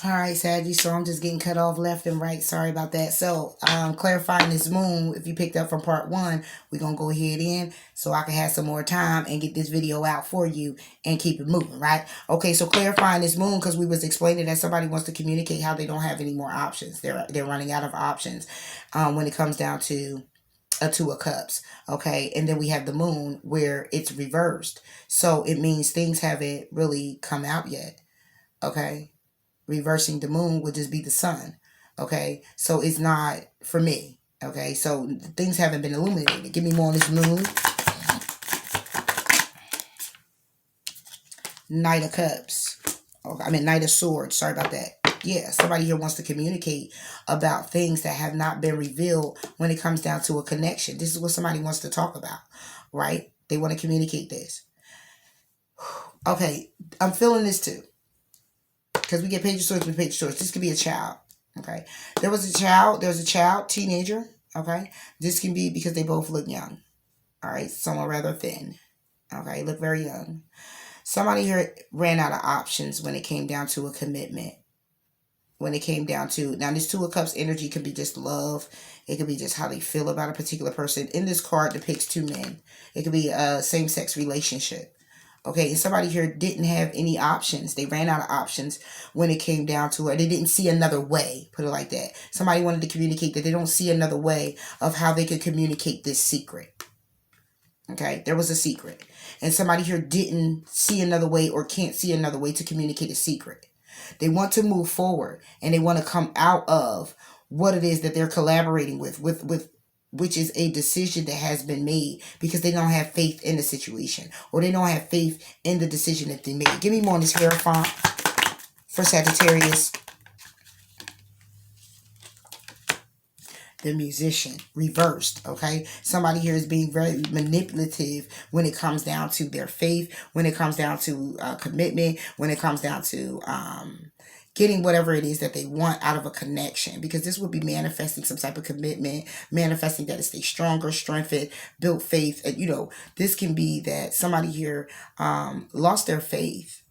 All right, Saggy, so I'm just getting cut off left and right. Sorry about that. So, clarifying this moon, if you picked up from part one, we're going to go ahead in so I can have some more time and get this video out for you and keep it moving, right? Okay, so clarifying this moon, because we was explaining that somebody wants to communicate how they don't have any more options. They're running out of options when it comes down to a Two of Cups, okay? And then we have the moon where it's reversed. So it means things haven't really come out yet, okay? Reversing the moon would just be the sun, okay? So it's not for me, okay? So things haven't been illuminated. Give me more on this moon. Knight of Cups. Okay, I mean Knight of Swords. Sorry about that. Yeah, somebody here wants to communicate about things that have not been revealed when it comes down to a connection. This is what somebody wants to talk about, right? They want to communicate this. Okay, I'm feeling this too. Because we get Page of Swords with Page of Swords. This could be a child, okay? There's a child, teenager, okay? This can be because they both look young, all right? Some are rather thin, okay? Look very young. Somebody here ran out of options when it came down to a commitment. When it came down to, now this Two of Cups energy could be just love. It could be just how they feel about a particular person. In this card depicts two men. It could be a same-sex relationship. Okay, and somebody here didn't have any options. They ran out of options when it came down to it. They didn't see another way, put it like that. Somebody wanted to communicate that they don't see another way of how they could communicate this secret. Okay, there was a secret. And somebody here didn't see another way or can't see another way to communicate a secret. They want to move forward and they want to come out of what it is that they're collaborating with which is a decision that has been made because they don't have faith in the situation or they don't have faith in the decision that they made. Give me more on this Hierophant for Sagittarius. The Musician, reversed, okay? Somebody here is being very manipulative when it comes down to their faith, when it comes down to commitment, when it comes down to getting whatever it is that they want out of a connection, because this would be manifesting some type of commitment, manifesting that it stays stronger, strengthened, built faith. And, you know, this can be that somebody here lost their faith,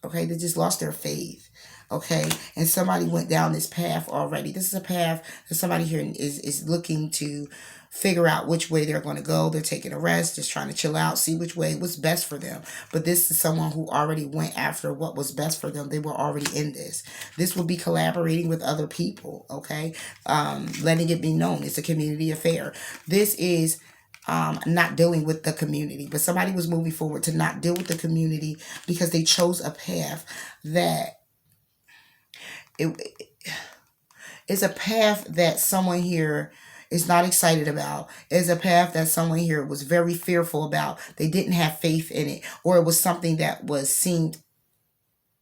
okay? They just lost their faith, okay? And somebody went down this path already. This is a path that somebody here is looking to figure out which way they're going to go. They're taking a rest, just trying to chill out, see which way was best for them. But this is someone who already went after what was best for them. They were already in this. This will be collaborating with other people, okay? Letting it be known. It's a community affair. This is not dealing with the community, but somebody was moving forward to not deal with the community because they chose a path that it's a path that someone here is not excited about. It's a path that someone here was very fearful about. They didn't have faith in it, or it was something that was seemed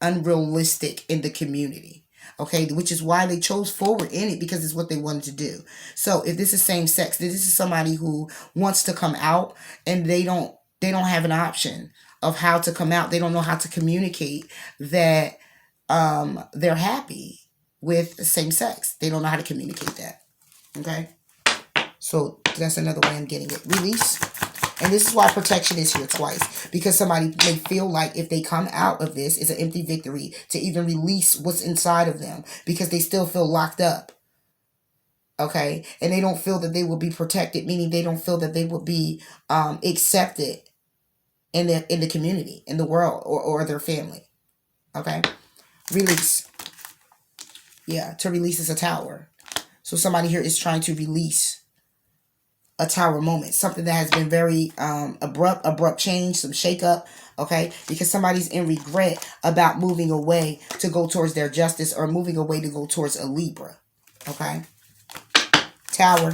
unrealistic in the community. Okay, which is why they chose forward in it, because it's what they wanted to do. So if this is same sex, this is somebody who wants to come out and they don't have an option of how to come out. They don't know how to communicate that they're happy with same sex. They don't know how to communicate that. Okay, so that's another way I'm getting it. Release. And this is why protection is here twice. Because somebody may feel like if they come out of this, it's an empty victory to even release what's inside of them. Because they still feel locked up. Okay? And they don't feel that they will be protected. Meaning they don't feel that they will be accepted in the community, in the world, or their family. Okay? Release. Yeah, to release is a tower. So somebody here is trying to release a tower moment, something that has been very abrupt change, some shakeup, okay? Because somebody's in regret about moving away to go towards their justice, or moving away to go towards a Libra, okay? Tower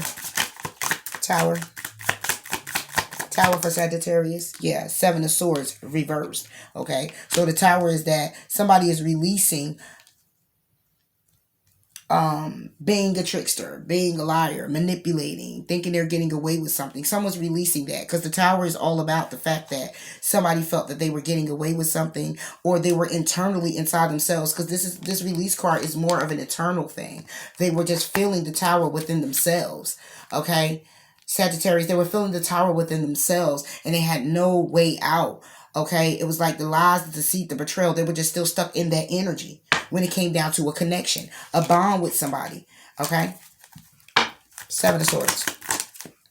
for Sagittarius. Yeah, Seven of Swords reversed, okay? So the Tower is that somebody is releasing being a trickster, being a liar, manipulating, thinking they're getting away with something. Someone's releasing that, because the Tower is all about the fact that somebody felt that they were getting away with something, or they were internally inside themselves, because this release card is more of an internal thing. They were just feeling the Tower within themselves, okay? Sagittarius, they were feeling the Tower within themselves, and they had no way out, okay? It was like the lies, the deceit, the betrayal. They were just still stuck in that energy. when it came down to a connection, a bond with somebody. Okay. Seven of Swords.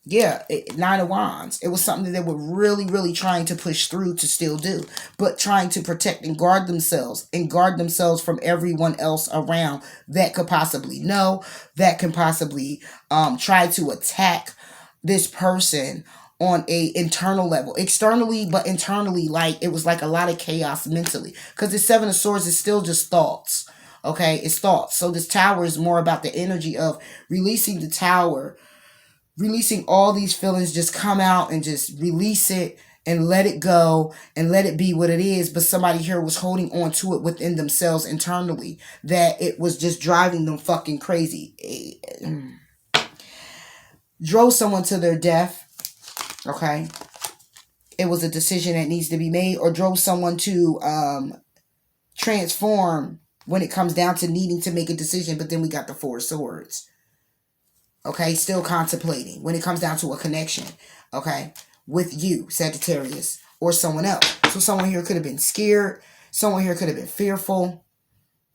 Yeah, Nine of Wands. It was something that they were really, really trying to push through to still do, but trying to protect and guard themselves from everyone else around that could possibly know, that can possibly try to attack this person on a internal level, externally, but internally, like it was like a lot of chaos mentally, because the Seven of Swords is still just thoughts. Okay, it's thoughts. So this Tower is more about the energy of releasing the Tower, releasing all these feelings, just come out and just release it and let it go and let it be what it is. But somebody here was holding on to it within themselves internally, that it was just driving them fucking crazy. Drove someone to their death. Okay. It was a decision that needs to be made, or drove someone to transform when it comes down to needing to make a decision. But then we got the Four of Swords. Okay, still contemplating when it comes down to a connection, okay, with you, Sagittarius, or someone else. So someone here could have been scared. Someone here could have been fearful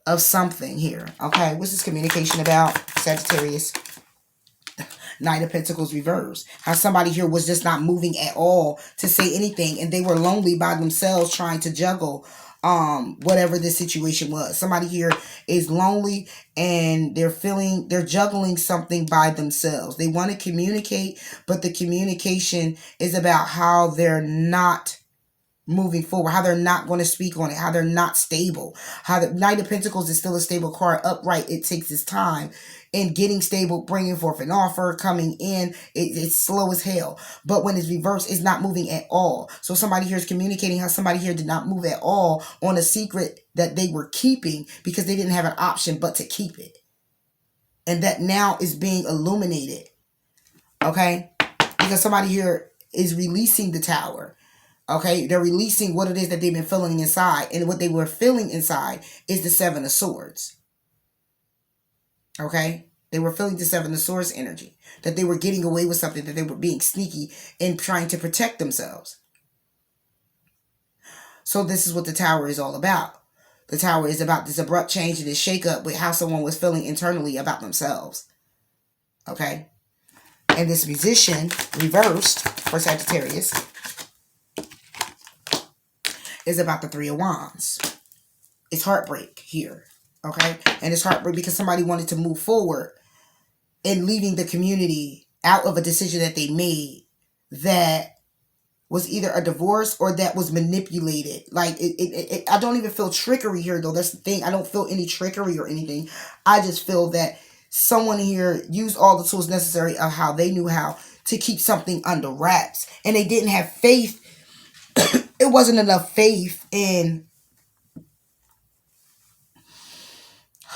of something here, okay? What's this communication about, Sagittarius? Knight of Pentacles reverse. How somebody here was just not moving at all to say anything, and they were lonely by themselves trying to juggle whatever this situation was. Somebody here is lonely and they're juggling something by themselves. They want to communicate, but the communication is about how they're not moving forward, how they're not going to speak on it, how they're not stable. How the Knight of Pentacles is still a stable card. Upright, it takes its time in getting stable, bringing forth an offer, coming in. It's slow as hell. But when it's reversed, it's not moving at all. So somebody here is communicating how somebody here did not move at all on a secret that they were keeping because they didn't have an option but to keep it. And that now is being illuminated. Okay? Because somebody here is releasing the Tower. Okay, they're releasing what it is that they've been feeling inside. And what they were feeling inside is the Seven of Swords. Okay, they were feeling the Seven of Swords energy. That they were getting away with something, that they were being sneaky and trying to protect themselves. So this is what the Tower is all about. The Tower is about this abrupt change and this shakeup with how someone was feeling internally about themselves. Okay, and this Musician reversed for Sagittarius is about the Three of Wands. It's heartbreak here, okay? And it's heartbreak because somebody wanted to move forward in leaving the community out of a decision that they made that was either a divorce or that was manipulated. Like, I don't even feel trickery here, though. That's the thing. I don't feel any trickery or anything. I just feel that someone here used all the tools necessary of how they knew how to keep something under wraps. And they didn't have faith. It wasn't enough faith in,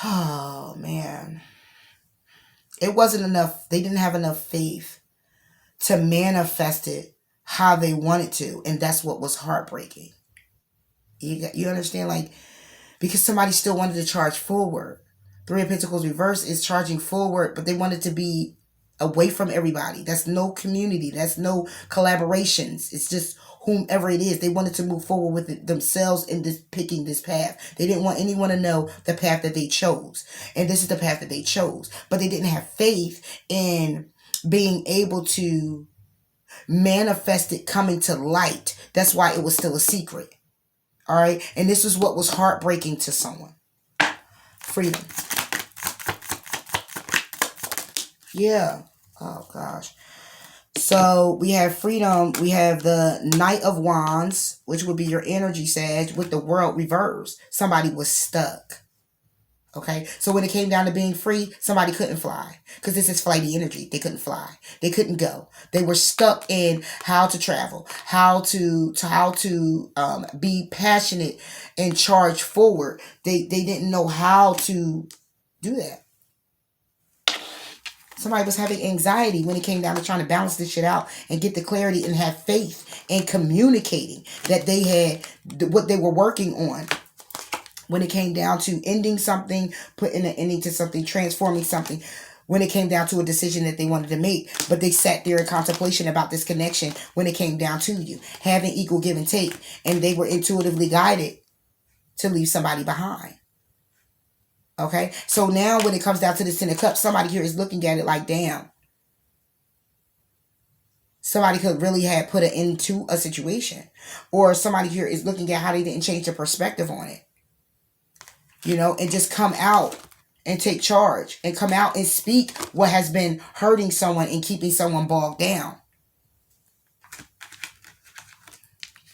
oh man, it wasn't enough. They didn't have enough faith to manifest it how they wanted to. And that's what was heartbreaking. You understand? Like, because somebody still wanted to charge forward. Three of Pentacles reverse is charging forward, but they wanted to be away from everybody. That's no community. That's no collaborations. It's just whomever it is. They wanted to move forward with it themselves in this, picking this path. They didn't want anyone to know the path that they chose. And this is the path that they chose. But they didn't have faith in being able to manifest it coming to light. That's why it was still a secret. All right. And this is what was heartbreaking to someone. Freedom. Yeah. Oh, gosh. So we have freedom. We have the Knight of Wands, which would be your energy, Sag, with the World reversed. Somebody was stuck. Okay. So when it came down to being free, somebody couldn't fly. Because this is flighty energy. They couldn't fly. They couldn't go. They were stuck in how to travel, how to be passionate and charge forward. They didn't know how to do that. Somebody was having anxiety when it came down to trying to balance this shit out and get the clarity and have faith in communicating that they had what they were working on. When it came down to ending something, putting an ending to something, transforming something. When it came down to a decision that they wanted to make. But they sat there in contemplation about this connection when it came down to you. Having equal give and take. And they were intuitively guided to leave somebody behind. Okay, so now when it comes down to the Ten of Cups, somebody here is looking at it like, damn, somebody could really have put it into a situation. Or somebody here is looking at how they didn't change their perspective on it. You know, and just come out and take charge and come out and speak what has been hurting someone and keeping someone bogged down.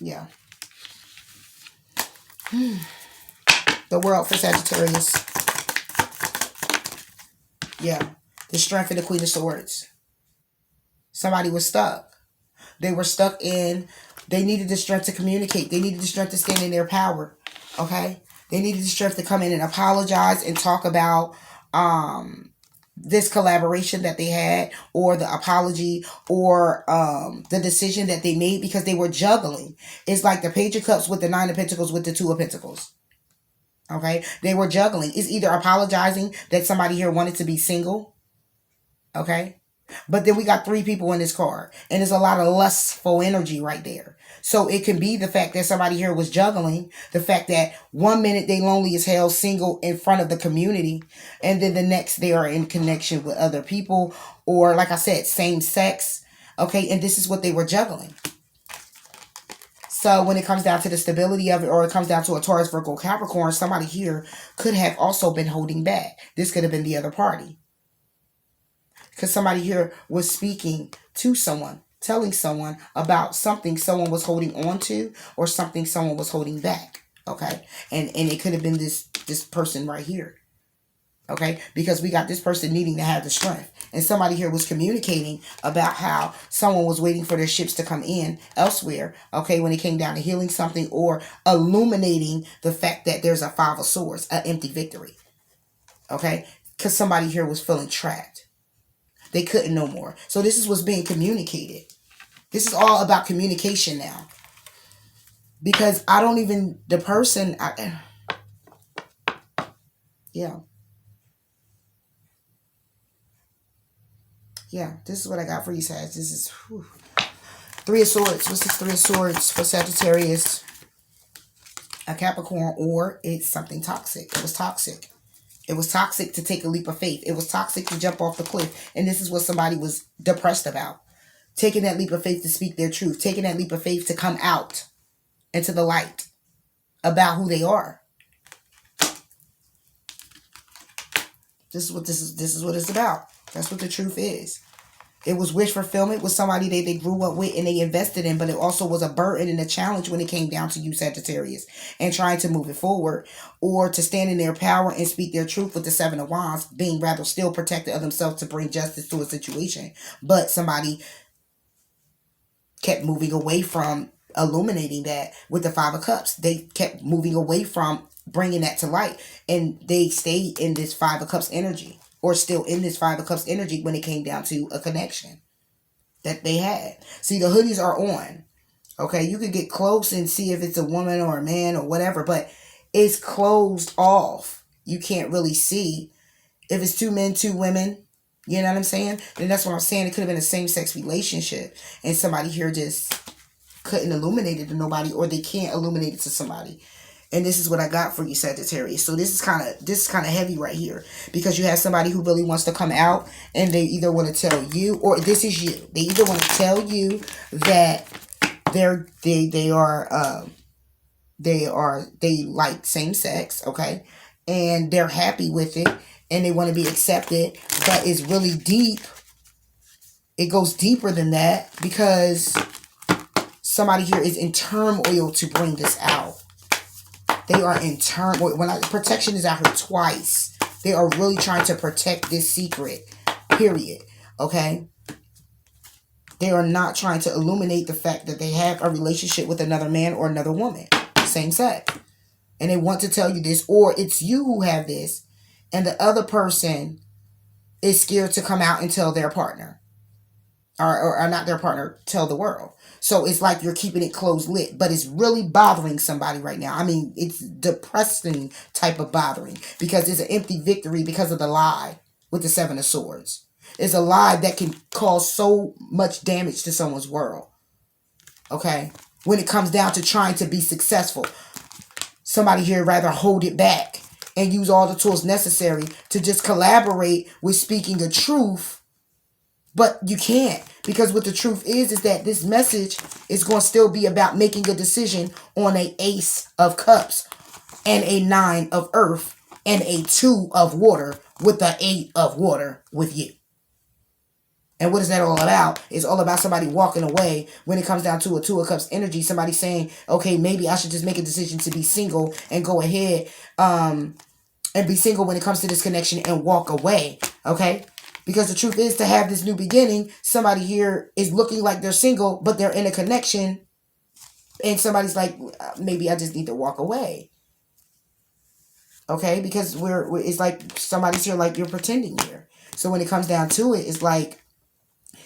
Yeah. The World for Sagittarius. Yeah. The Strength of the Queen of Swords. Somebody was stuck. They were stuck in, they needed the strength to communicate. They needed the strength to stand in their power. Okay? They needed the strength to come in and apologize and talk about this collaboration that they had, or the apology, or the decision that they made, because they were juggling. It's like the Page of Cups with the Nine of Pentacles with the Two of Pentacles. Okay? They were juggling. It's either apologizing that somebody here wanted to be single. Okay? But then we got 3 people in this card. And there's a lot of lustful energy right there. So it can be the fact that somebody here was juggling. The fact that one minute they lonely as hell, single in front of the community. And then the next they are in connection with other people. Or like I said, same sex. Okay, and this is what they were juggling. So when it comes down to the stability of it, or it comes down to a Taurus, Virgo, Capricorn, somebody here could have also been holding back. This could have been the other party. Because somebody here was speaking to someone, telling someone about something someone was holding on to, or something someone was holding back. Okay. And it could have been this person right here. Okay. Because we got this person needing to have the strength. And somebody here was communicating about how someone was waiting for their ships to come in elsewhere. Okay. When it came down to healing something, or illuminating the fact that there's a Five of Swords, an empty victory. Okay. Because somebody here was feeling trapped. They couldn't no more. So this is what's being communicated. This is all about communication now. Because I don't even, the person, yeah. Yeah, this is what I got for you, Sag. This is, whew. 3 of Swords. What's this 3 of Swords for Sagittarius? A Capricorn, or it's something toxic. It was toxic. It was toxic to take a leap of faith. It was toxic to jump off the cliff. And this is what somebody was depressed about. Taking that leap of faith to speak their truth. Taking that leap of faith to come out into the light about who they are. This is what it's about. That's what the truth is. It was wish fulfillment with somebody they grew up with and they invested in, but it also was a burden and a challenge when it came down to you, Sagittarius, and trying to move it forward, or to stand in their power and speak their truth with the 7 of Wands, being rather still protected of themselves to bring justice to a situation. But somebody kept moving away from illuminating that with the 5 of Cups. They kept moving away from bringing that to light, and they stayed in this 5 of Cups energy. Or still in this 5 of Cups energy when it came down to a connection that they had. See, the hoodies are on. Okay, you could get close and see if it's a woman or a man or whatever, but it's closed off. You can't really see if it's 2 men, 2 women. You know what I'm saying? Then that's what I'm saying. It could have been a same-sex relationship, and somebody here just couldn't illuminate it to nobody, or they can't illuminate it to somebody. And this is what I got for you, Sagittarius. So this is kind of heavy right here, because you have somebody who really wants to come out, and they either want to tell you, or this is you. They either want to tell you that they like same sex, okay, and they're happy with it, and they want to be accepted, but it's really deep. It goes deeper than that, because somebody here is in turmoil to bring this out. They are in turmoil. Protection is out here twice. They are really trying to protect this secret. Period. Okay? They are not trying to illuminate the fact that they have a relationship with another man or another woman. Same sex. And they want to tell you this. Or it's you who have this, and the other person is scared to come out and tell their partner. Or not their partner, tell the world. So it's like you're keeping it closed lit, but it's really bothering somebody right now. I mean, it's depressing type of bothering, because it's an empty victory because of the lie with the 7 of Swords. It's a lie that can cause so much damage to someone's world. Okay? When it comes down to trying to be successful, somebody here rather hold it back and use all the tools necessary to just collaborate with speaking the truth. But you can't, because what the truth is that this message is going to still be about making a decision on a Ace of Cups and a 9 of Earth and a 2 of Water with the 8 of Water with you. And what is that all about? It's all about somebody walking away when it comes down to a 2 of Cups energy. Somebody saying, okay, maybe I should just make a decision to be single and go ahead and be single when it comes to this connection and walk away. Okay? Because the truth is, to have this new beginning, somebody here is looking like they're single, but they're in a connection. And somebody's like, maybe I just need to walk away. Okay? Because it's like somebody's here like you're pretending here. So when it comes down to it, it's like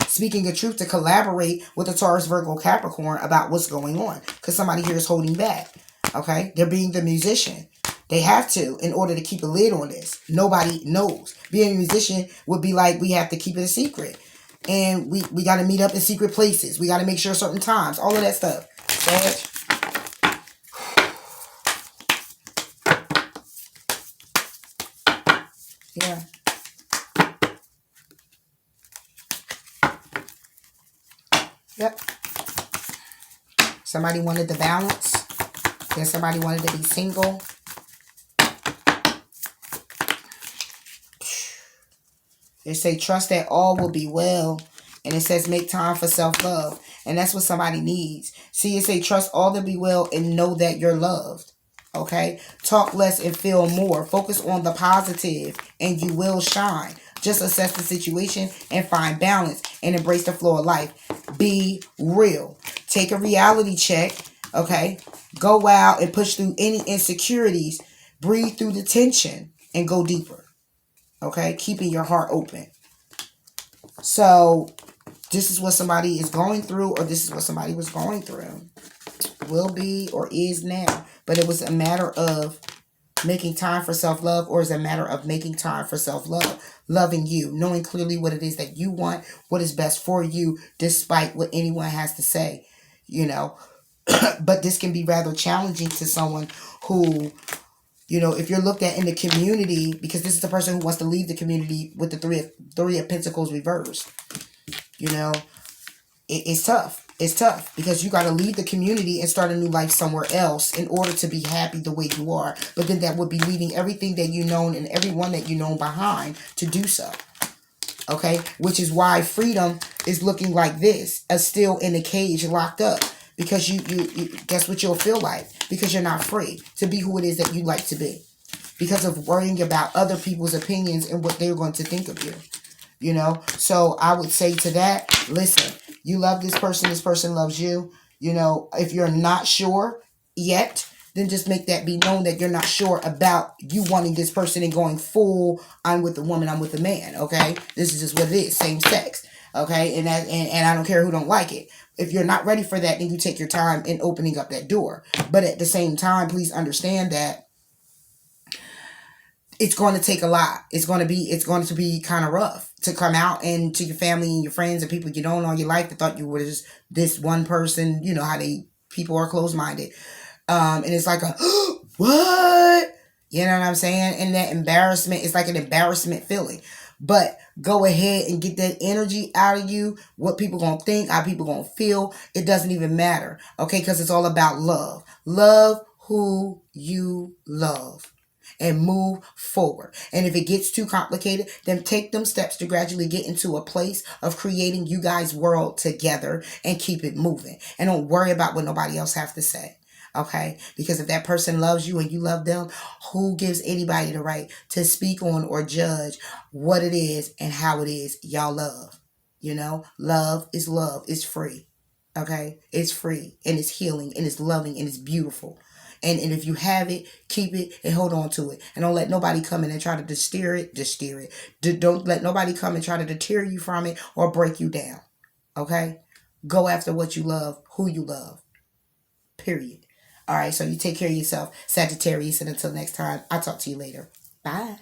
speaking the truth to collaborate with the Taurus, Virgo, Capricorn about what's going on. Because somebody here is holding back. Okay? They're being the musician. They have to, in order to keep a lid on this. Nobody knows. Being a musician would be like, we have to keep it a secret. And we got to meet up in secret places. We got to make sure certain times. All of that stuff. Yeah. Yep. Somebody wanted the balance. Then somebody wanted to be single. They say, trust that all will be well. And it says, make time for self-love. And that's what somebody needs. See, it say, trust all to be well and know that you're loved. Okay? Talk less and feel more. Focus on the positive and you will shine. Just assess the situation and find balance and embrace the flow of life. Be real. Take a reality check. Okay? Go out and push through any insecurities. Breathe through the tension and go deeper. Okay, keeping your heart open. So, this is what somebody is going through, or this is what somebody was going through. Will be or is now. But it was a matter of making time for self-love, or is a matter of making time for self-love. Loving you, knowing clearly what it is that you want, what is best for you, despite what anyone has to say. You know, but this can be rather challenging to someone who, you know, if you're looked at in the community, because this is the person who wants to leave the community with the three of Pentacles reversed. You know, it's tough. It's tough because you got to leave the community and start a new life somewhere else in order to be happy the way you are. But then that would be leaving everything that you know and everyone that you know behind to do so. Okay? Which is why freedom is looking like this, as still in a cage locked up. Because you that's what you'll feel like. Because you're not free to be who it is that you like to be. Because of worrying about other people's opinions and what they're going to think of you. You know? So I would say to that, listen, you love this person loves you. You know, if you're not sure yet, then just make that be known that you're not sure about you wanting this person and going full, I'm with the woman, I'm with the man, okay? This is just what it is, same sex, okay? And I don't care who don't like it. If you're not ready for that, then you take your time in opening up that door. But at the same time, please understand that it's going to take a lot. It's going to be kind of rough to come out and to your family and your friends and people you don't know in your life that thought you were just this one person. You know how people are closed-minded. And it's like a, what? You know what I'm saying? And that embarrassment, it's like an embarrassment feeling. But go ahead and get that energy out of you. What people going to think, how people going to feel. It doesn't even matter. Okay? Because it's all about love. Love who you love. And move forward. And if it gets too complicated, then take them steps to gradually get into a place of creating you guys' world together and keep it moving. And don't worry about what nobody else have to say. Okay? Because if that person loves you and you love them, who gives anybody the right to speak on or judge what it is and how it is y'all love? You know? Love is love. It's free. Okay? It's free. And it's healing. And it's loving. And it's beautiful. And if you have it, keep it and hold on to it. And don't let nobody come in and try to steer it. Don't let nobody come and try to deter you from it or break you down. Okay? Go after what you love, who you love. Period. All right, so you take care of yourself, Sagittarius. And until next time, I'll talk to you later. Bye.